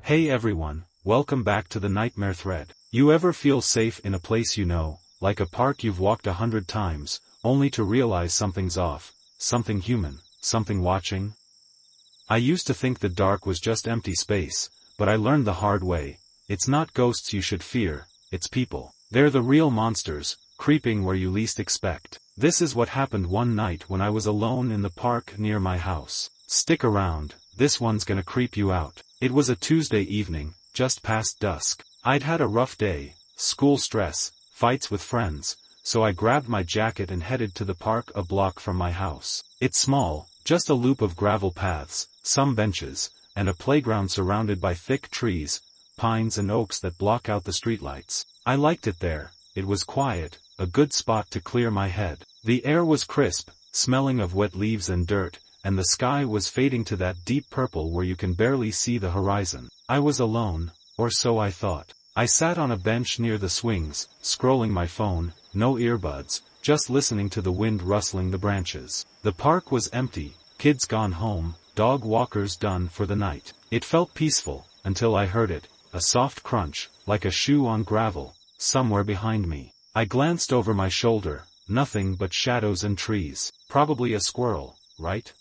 Hey everyone, welcome back to the Nightmare Thread. You ever feel safe in a place you know, like a park you've walked 100 times, only to realize something's off, something human, something watching? I used to think the dark was just empty space, but I learned the hard way. It's not ghosts you should fear, it's people. They're the real monsters, creeping where you least expect. This is what happened one night when I was alone in the park near my house. Stick around, this one's gonna creep you out. It was a Tuesday evening, just past dusk. I'd had a rough day, school stress, fights with friends, so I grabbed my jacket and headed to the park a block from my house. It's small, just a loop of gravel paths, some benches, and a playground surrounded by thick trees, pines and oaks that block out the streetlights. I liked it there, it was quiet, a good spot to clear my head. The air was crisp, smelling of wet leaves and dirt, and the sky was fading to that deep purple where you can barely see the horizon. I was alone, or so I thought. I sat on a bench near the swings, scrolling my phone, no earbuds, just listening to the wind rustling the branches. The park was empty, kids gone home, dog walkers done for the night. It felt peaceful, until I heard it, a soft crunch, like a shoe on gravel, somewhere behind me. I glanced over my shoulder, nothing but shadows and trees. Probably a squirrel, right?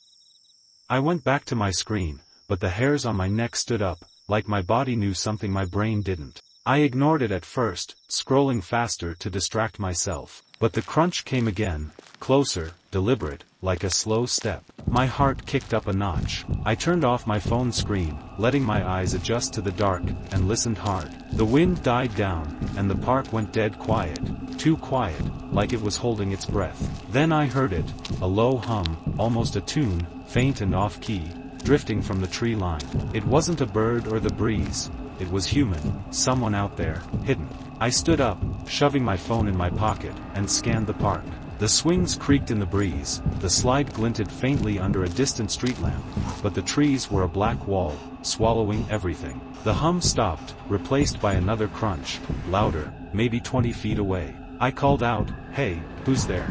I went back to my screen, but the hairs on my neck stood up, like my body knew something my brain didn't. I ignored it at first, scrolling faster to distract myself. But the crunch came again, closer, deliberate, like a slow step. My heart kicked up a notch. I turned off my phone screen, letting my eyes adjust to the dark, and listened hard. The wind died down, and the park went dead quiet. Too quiet, like it was holding its breath. Then I heard it, a low hum, almost a tune, faint and off-key, drifting from the tree line. It wasn't a bird or the breeze. It was human, someone out there, hidden. I stood up, shoving my phone in my pocket, and scanned the park. The swings creaked in the breeze, the slide glinted faintly under a distant street lamp, but the trees were a black wall, swallowing everything. The hum stopped, replaced by another crunch, louder, maybe 20 feet away. I called out, "Hey, who's there?"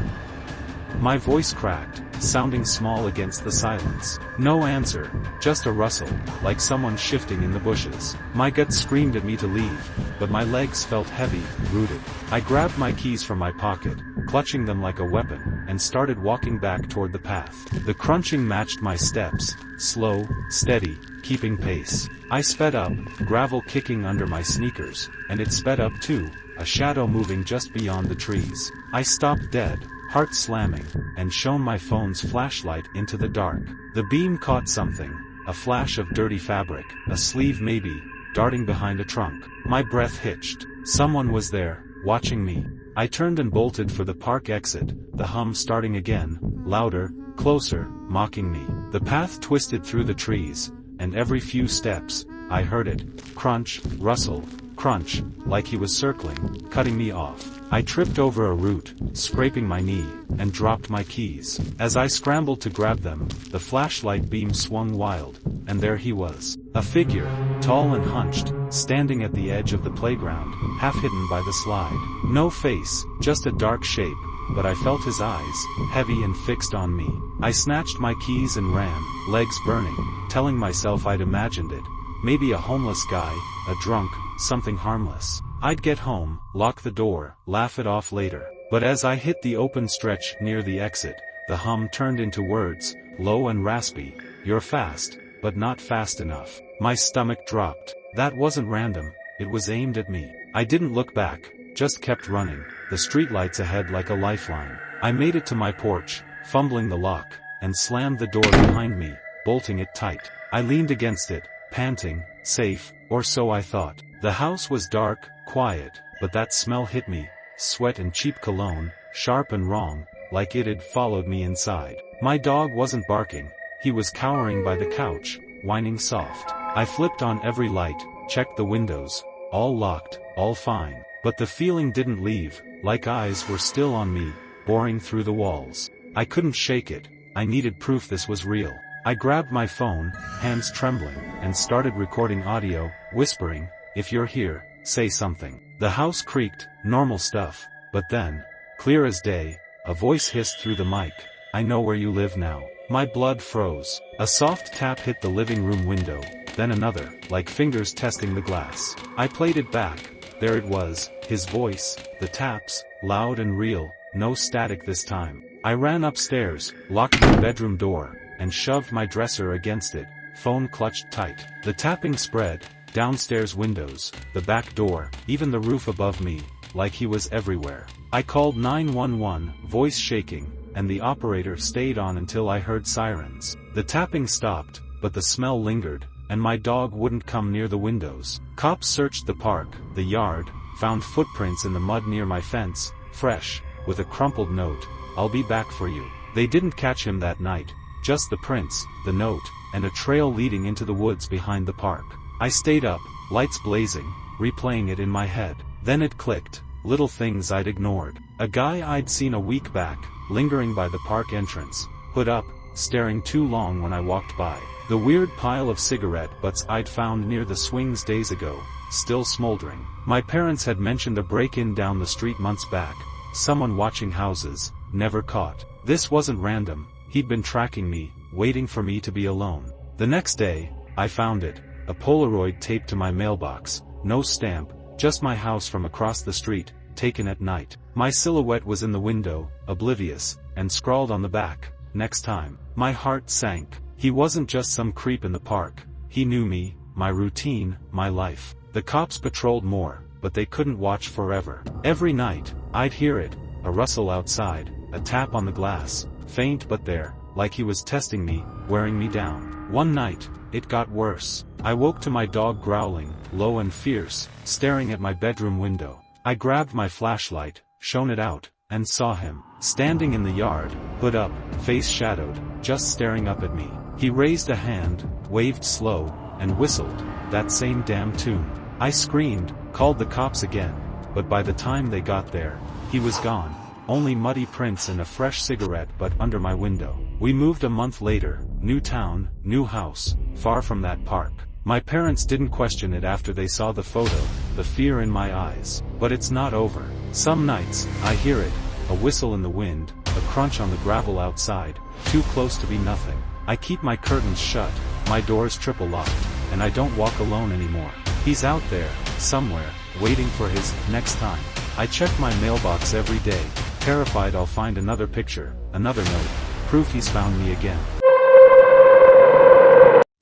My voice cracked, sounding small against the silence. No answer, just a rustle, like someone shifting in the bushes. My gut screamed at me to leave, but my legs felt heavy, rooted. I grabbed my keys from my pocket, clutching them like a weapon, and started walking back toward the path. The crunching matched my steps, slow, steady, keeping pace. I sped up, gravel kicking under my sneakers, and it sped up too, a shadow moving just beyond the trees. I stopped dead, heart slamming, and shone my phone's flashlight into the dark. The beam caught something, a flash of dirty fabric, a sleeve maybe, darting behind a trunk. My breath hitched. Someone was there, watching me. I turned and bolted for the park exit, the hum starting again, louder, closer, mocking me. The path twisted through the trees, and every few steps, I heard it, crunch, rustle, crunch, like he was circling, cutting me off. I tripped over a root, scraping my knee, and dropped my keys. As I scrambled to grab them, the flashlight beam swung wild, and there he was. A figure, tall and hunched, standing at the edge of the playground, half hidden by the slide. No face, just a dark shape, but I felt his eyes, heavy and fixed on me. I snatched my keys and ran, legs burning, telling myself I'd imagined it. Maybe a homeless guy, a drunk, something harmless. I'd get home, lock the door, laugh it off later. But as I hit the open stretch near the exit, the hum turned into words, low and raspy. "You're fast, but not fast enough." My stomach dropped. That wasn't random, it was aimed at me. I didn't look back, just kept running, the streetlights ahead like a lifeline. I made it to my porch, fumbling the lock, and slammed the door behind me, bolting it tight. I leaned against it, panting, safe, or so I thought. The house was dark, quiet, but that smell hit me, sweat and cheap cologne, sharp and wrong, like it had followed me inside. My dog wasn't barking, he was cowering by the couch, whining soft. I flipped on every light, checked the windows, all locked, all fine. But the feeling didn't leave, like eyes were still on me, boring through the walls. I couldn't shake it, I needed proof this was real. I grabbed my phone, hands trembling, and started recording audio, whispering, "If you're here, say something." The house creaked, normal stuff, but then, clear as day, a voice hissed through the mic, "I know where you live now." My blood froze. A soft tap hit the living room window, then another, like fingers testing the glass. I played it back. There it was, his voice, the taps, loud and real, no static this time. I ran upstairs, locked my bedroom door, and shoved my dresser against it, phone clutched tight. The tapping spread, downstairs windows, the back door, even the roof above me, like he was everywhere. I called 911, voice shaking, and the operator stayed on until I heard sirens. The tapping stopped, but the smell lingered, and my dog wouldn't come near the windows. Cops searched the park, the yard, found footprints in the mud near my fence, fresh, with a crumpled note, "I'll be back for you." They didn't catch him that night, just the prints, the note, and a trail leading into the woods behind the park. I stayed up, lights blazing, replaying it in my head. Then it clicked, little things I'd ignored. A guy I'd seen a week back, lingering by the park entrance, hood up, staring too long when I walked by. The weird pile of cigarette butts I'd found near the swings days ago, still smoldering. My parents had mentioned a break-in down the street months back, someone watching houses, never caught. This wasn't random, he'd been tracking me, waiting for me to be alone. The next day, I found it, a Polaroid taped to my mailbox, no stamp, just my house from across the street, taken at night. My silhouette was in the window, oblivious, and scrawled on the back, "Next time." My heart sank. He wasn't just some creep in the park, he knew me, my routine, my life. The cops patrolled more, but they couldn't watch forever. Every night, I'd hear it, a rustle outside, a tap on the glass, faint but there, like he was testing me, wearing me down. One night, it got worse. I woke to my dog growling, low and fierce, staring at my bedroom window. I grabbed my flashlight, shone it out, and saw him, standing in the yard, hood up, face shadowed, just staring up at me. He raised a hand, waved slow, and whistled, that same damn tune. I screamed, called the cops again, but by the time they got there, he was gone, only muddy prints and a fresh cigarette butt under my window. We moved a month later, new town, new house, far from that park. My parents didn't question it after they saw the photo, the fear in my eyes. But it's not over. Some nights, I hear it, a whistle in the wind, a crunch on the gravel outside, too close to be nothing. I keep my curtains shut, my doors triple locked, and I don't walk alone anymore. He's out there, somewhere, waiting for his next time. I check my mailbox every day, terrified I'll find another picture, another note, proof he's found me again.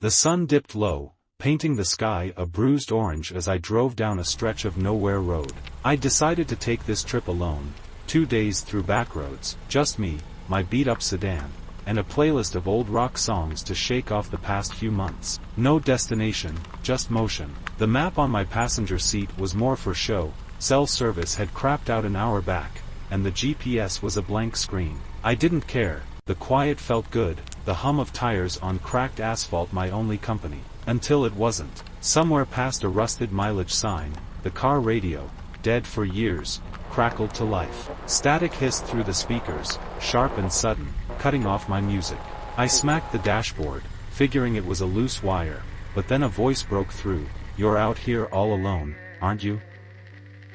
The sun dipped low, painting the sky a bruised orange as I drove down a stretch of nowhere road. I decided to take this trip alone, 2 days through back roads, just me, my beat-up sedan, and a playlist of old rock songs to shake off the past few months. No destination, just motion. The map on my passenger seat was more for show, cell service had crapped out an hour back, and the GPS was a blank screen. I didn't care, the quiet felt good, the hum of tires on cracked asphalt my only company. Until it wasn't. Somewhere past a rusted mileage sign, the car radio, dead for years, crackled to life. Static hissed through the speakers, sharp and sudden, cutting off my music. I smacked the dashboard, figuring it was a loose wire, but then a voice broke through, "You're out here all alone, aren't you?"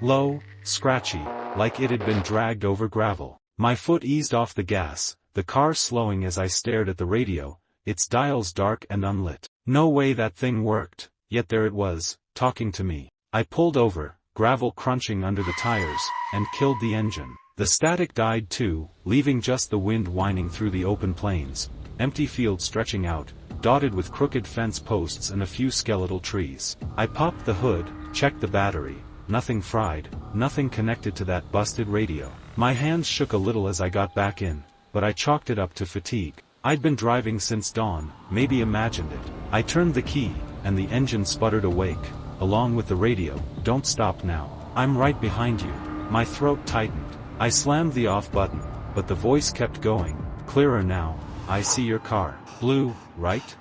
Low, scratchy, like it had been dragged over gravel. My foot eased off the gas, the car slowing as I stared at the radio, its dials dark and unlit. No way that thing worked, yet there it was, talking to me. I pulled over, gravel crunching under the tires, and killed the engine. The static died too, leaving just the wind whining through the open plains, empty fields stretching out, dotted with crooked fence posts and a few skeletal trees. I popped the hood, checked the battery, nothing fried, nothing connected to that busted radio. My hands shook a little as I got back in, but I chalked it up to fatigue. I'd been driving since dawn, maybe imagined it. I turned the key, and the engine sputtered awake, along with the radio, "Don't stop now. I'm right behind you." My throat tightened. I slammed the off button, but the voice kept going, clearer now, "I see your car. Blue, right?"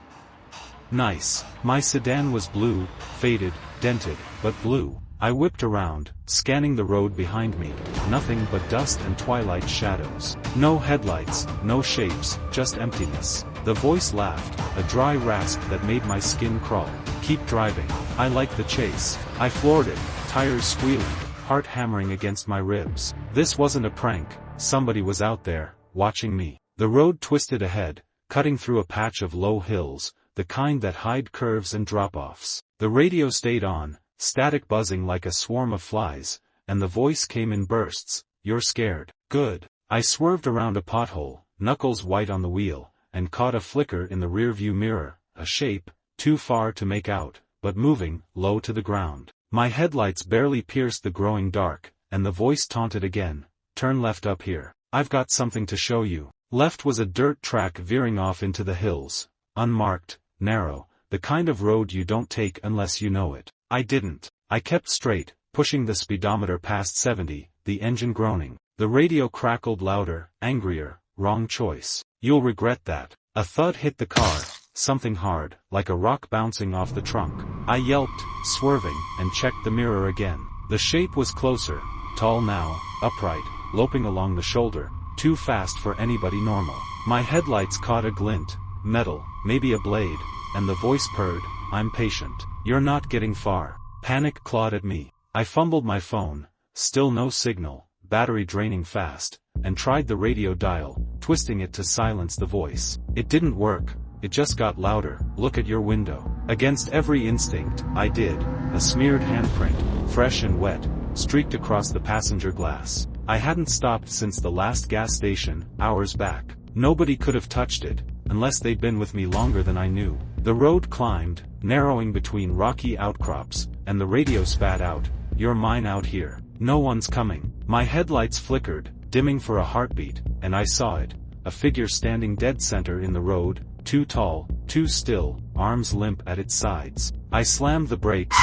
Nice. My sedan was blue, faded, dented, but blue. I whipped around, scanning the road behind me, nothing but dust and twilight shadows. No headlights, no shapes, just emptiness. The voice laughed, a dry rasp that made my skin crawl. "Keep driving. I like the chase." I floored it, tires squealing, heart hammering against my ribs. This wasn't a prank, somebody was out there, watching me. The road twisted ahead, cutting through a patch of low hills, the kind that hide curves and drop-offs. The radio stayed on, static buzzing like a swarm of flies, and the voice came in bursts. "You're scared. Good." I swerved around a pothole, knuckles white on the wheel, and caught a flicker in the rearview mirror, a shape, too far to make out, but moving, low to the ground. My headlights barely pierced the growing dark, and the voice taunted again, "Turn left up here. I've got something to show you." Left was a dirt track veering off into the hills, unmarked, narrow, the kind of road you don't take unless you know it. I didn't. I kept straight, pushing the speedometer past 70, the engine groaning. The radio crackled louder, angrier. "Wrong choice. You'll regret that." A thud hit the car, something hard, like a rock bouncing off the trunk. I yelped, swerving, and checked the mirror again. The shape was closer, tall now, upright, loping along the shoulder, too fast for anybody normal. My headlights caught a glint, metal, maybe a blade, and the voice purred, "I'm patient. You're not getting far." Panic clawed at me. I fumbled my phone, still no signal, battery draining fast, and tried the radio dial, twisting it to silence the voice. It didn't work, it just got louder. "Look at your window." Against every instinct, I did. A smeared handprint, fresh and wet, streaked across the passenger glass. I hadn't stopped since the last gas station, hours back. Nobody could have touched it, unless they'd been with me longer than I knew. The road climbed, narrowing between rocky outcrops, and the radio spat out, "You're mine out here. No one's coming." My headlights flickered, dimming for a heartbeat, and I saw it, a figure standing dead center in the road, too tall, too still, arms limp at its sides. I slammed the brakes,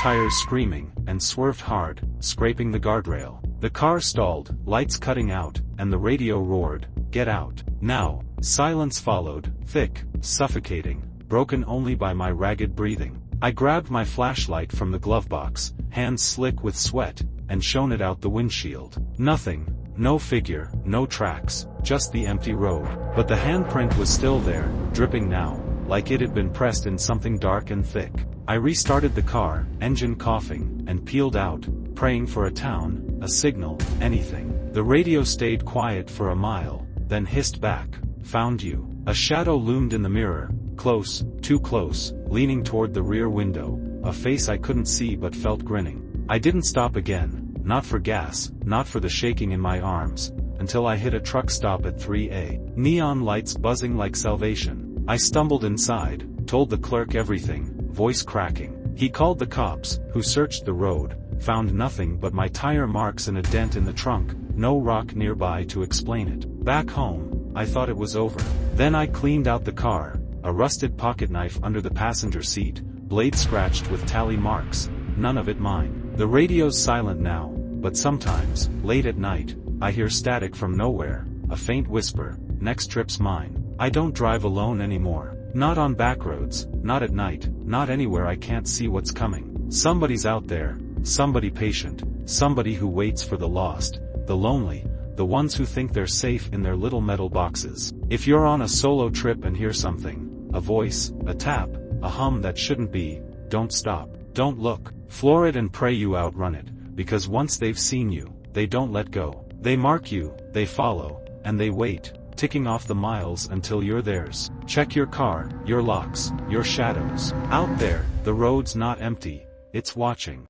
tires screaming, and swerved hard, scraping the guardrail. The car stalled, lights cutting out, and the radio roared, "Get out, now." Silence followed, thick, suffocating, broken only by my ragged breathing. I grabbed my flashlight from the glove box, hands slick with sweat, and shone it out the windshield. Nothing, no figure, no tracks, just the empty road. But the handprint was still there, dripping now, like it had been pressed in something dark and thick. I restarted the car, engine coughing, and peeled out, praying for a town, a signal, anything. The radio stayed quiet for a mile, then hissed back, "Found you." A shadow loomed in the mirror, close, too close, leaning toward the rear window, a face I couldn't see but felt grinning. I didn't stop again, not for gas, not for the shaking in my arms, until I hit a truck stop at 3A. Neon lights buzzing like salvation. I stumbled inside, told the clerk everything, voice cracking. He called the cops, who searched the road, found nothing but my tire marks and a dent in the trunk, no rock nearby to explain it. Back home, I thought it was over. Then I cleaned out the car, a rusted pocketknife under the passenger seat, blade scratched with tally marks, none of it mine. The radio's silent now, but sometimes, late at night, I hear static from nowhere, a faint whisper, "Next trip's mine." I don't drive alone anymore. Not on back roads, not at night, not anywhere I can't see what's coming. Somebody's out there, somebody patient, somebody who waits for the lost, the lonely, the ones who think they're safe in their little metal boxes. If you're on a solo trip and hear something, a voice, a tap, a hum that shouldn't be, don't stop, don't look, floor it and pray you outrun it, because once they've seen you, they don't let go. They mark you, they follow, and they wait, ticking off the miles until you're theirs. Check your car, your locks, your shadows. Out there, the road's not empty, it's watching.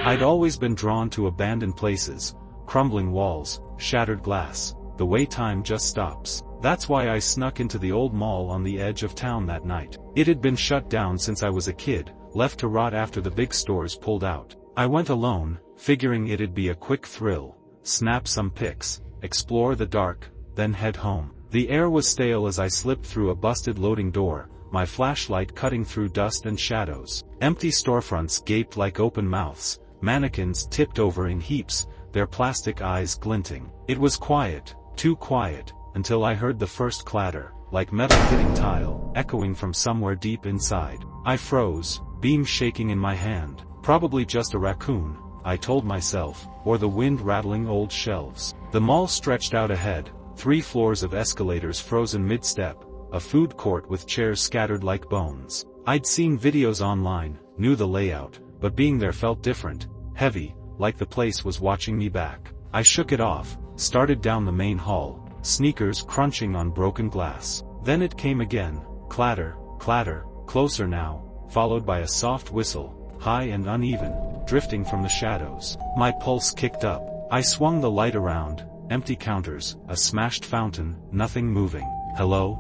I'd always been drawn to abandoned places, crumbling walls, shattered glass, the way time just stops. That's why I snuck into the old mall on the edge of town that night. It had been shut down since I was a kid, left to rot after the big stores pulled out. I went alone, figuring it'd be a quick thrill, snap some pics, explore the dark, then head home. The air was stale as I slipped through a busted loading door, my flashlight cutting through dust and shadows. Empty storefronts gaped like open mouths, mannequins tipped over in heaps, their plastic eyes glinting. It was quiet, too quiet, until I heard the first clatter, like metal hitting tile, echoing from somewhere deep inside. I froze, beam shaking in my hand. Probably just a raccoon, I told myself, or the wind rattling old shelves. The mall stretched out ahead, 3 floors of escalators frozen mid-step, a food court with chairs scattered like bones. I'd seen videos online, knew the layout, but being there felt different, heavy, like the place was watching me back. I shook it off, started down the main hall, sneakers crunching on broken glass. Then it came again, clatter, clatter, closer now, followed by a soft whistle, high and uneven, drifting from the shadows. My pulse kicked up. I swung the light around, empty counters, a smashed fountain, nothing moving. Hello?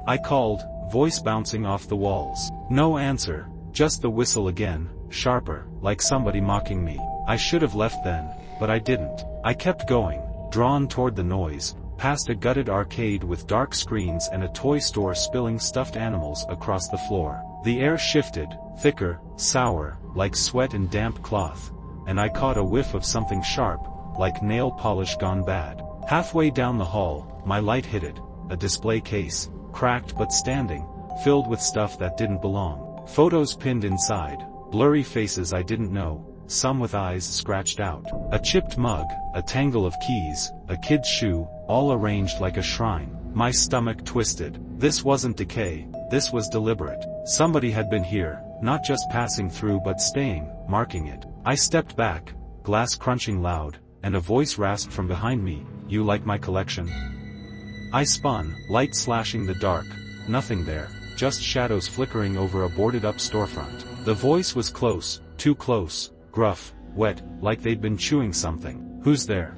I called, voice bouncing off the walls. No answer, just the whistle again, sharper, like somebody mocking me. I should have left then, but I didn't. I kept going, drawn toward the noise, past a gutted arcade with dark screens and a toy store spilling stuffed animals across the floor. The air shifted, thicker, sour, like sweat and damp cloth, and I caught a whiff of something sharp, like nail polish gone bad. Halfway down the hall, my light hit it, a display case, cracked but standing, filled with stuff that didn't belong. Photos pinned inside, blurry faces I didn't know, some with eyes scratched out. A chipped mug, a tangle of keys, a kid's shoe, all arranged like a shrine. My stomach twisted. This wasn't decay, this was deliberate. Somebody had been here, not just passing through but staying, marking it. I stepped back, glass crunching loud, and a voice rasped from behind me, "You like my collection?" I spun, light slashing the dark, nothing there, just shadows flickering over a boarded-up storefront. The voice was close, too close, gruff, wet, like they'd been chewing something. "Who's there?"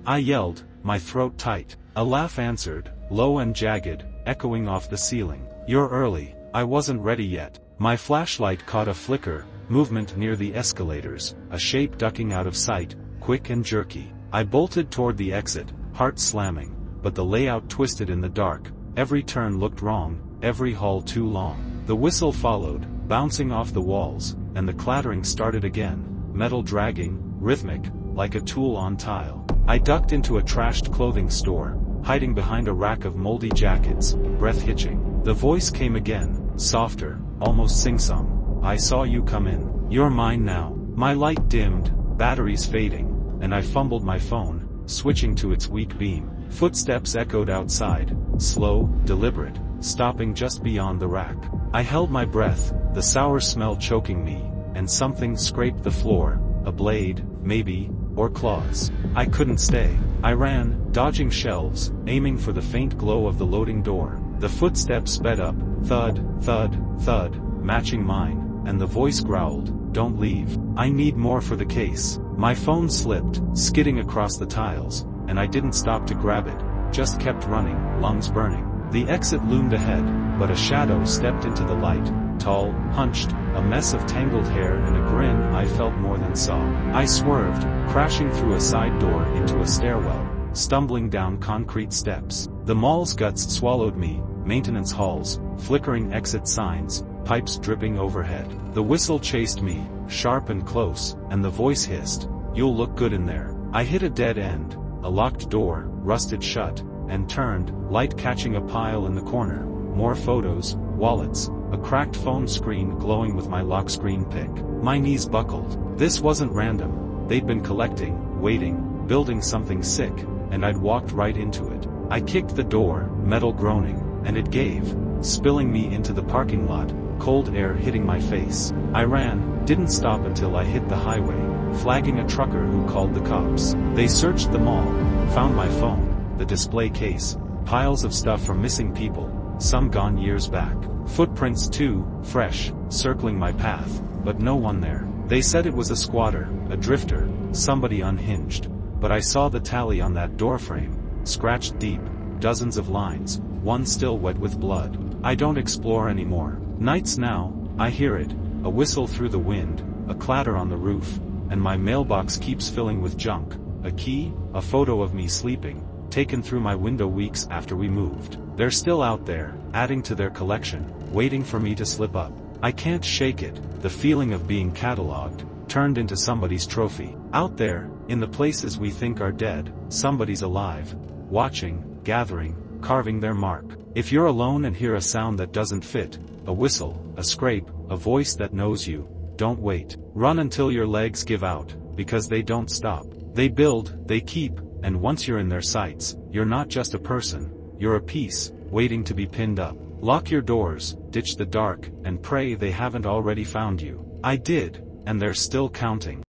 I yelled, my throat tight. A laugh answered, low and jagged, echoing off the ceiling. "You're early." I wasn't ready yet. My flashlight caught a flicker, movement near the escalators, a shape ducking out of sight, quick and jerky. I bolted toward the exit, heart slamming, but the layout twisted in the dark. Every turn looked wrong, every hall too long. The whistle followed, bouncing off the walls, and the clattering started again, metal dragging, rhythmic, like a tool on tile. I ducked into a trashed clothing store, hiding behind a rack of moldy jackets, breath hitching. The voice came again, softer, almost sing-song. "I saw you come in. You're mine now." My light dimmed, batteries fading, and I fumbled my phone, switching to its weak beam. Footsteps echoed outside, slow, deliberate, stopping just beyond the rack. I held my breath, the sour smell choking me, and something scraped the floor, a blade, maybe, or claws. I couldn't stay. I ran, dodging shelves, aiming for the faint glow of the loading door. The footsteps sped up, thud, thud, thud, matching mine, and the voice growled, "Don't leave. I need more for the case." My phone slipped, skidding across the tiles, and I didn't stop to grab it, just kept running, lungs burning. The exit loomed ahead, but a shadow stepped into the light, tall, hunched, a mess of tangled hair and a grin I felt more than saw. I swerved, crashing through a side door into a stairwell, stumbling down concrete steps. The mall's guts swallowed me, maintenance halls, flickering exit signs, pipes dripping overhead. The whistle chased me, sharp and close, and the voice hissed, "You'll look good in there." I hit a dead end, a locked door, rusted shut, and turned, light catching a pile in the corner. More photos, wallets, a cracked phone screen glowing with my lock screen pic. My knees buckled. This wasn't random. They'd been collecting, waiting, building something sick, and I'd walked right into it. I kicked the door, metal groaning, and it gave, spilling me into the parking lot, cold air hitting my face. I ran, didn't stop until I hit the highway, flagging a trucker who called the cops. They searched the mall, found my phone, the display case, piles of stuff from missing people, some gone years back. Footprints too, fresh, circling my path, but no one there. They said it was a squatter, a drifter, somebody unhinged. But I saw the tally on that doorframe, scratched deep, dozens of lines, one still wet with blood. I don't explore anymore. Nights now, I hear it, a whistle through the wind, a clatter on the roof, and my mailbox keeps filling with junk. A key, a photo of me sleeping, taken through my window weeks after we moved. They're still out there, adding to their collection, waiting for me to slip up. I can't shake it, the feeling of being catalogued, turned into somebody's trophy. Out there, in the places we think are dead, somebody's alive, watching, gathering, carving their mark. If you're alone and hear a sound that doesn't fit, a whistle, a scrape, a voice that knows you, don't wait. Run until your legs give out, because they don't stop. They build, they keep, and once you're in their sights, you're not just a person, you're a piece, waiting to be pinned up. Lock your doors, ditch the dark, and pray they haven't already found you. I did, and they're still counting.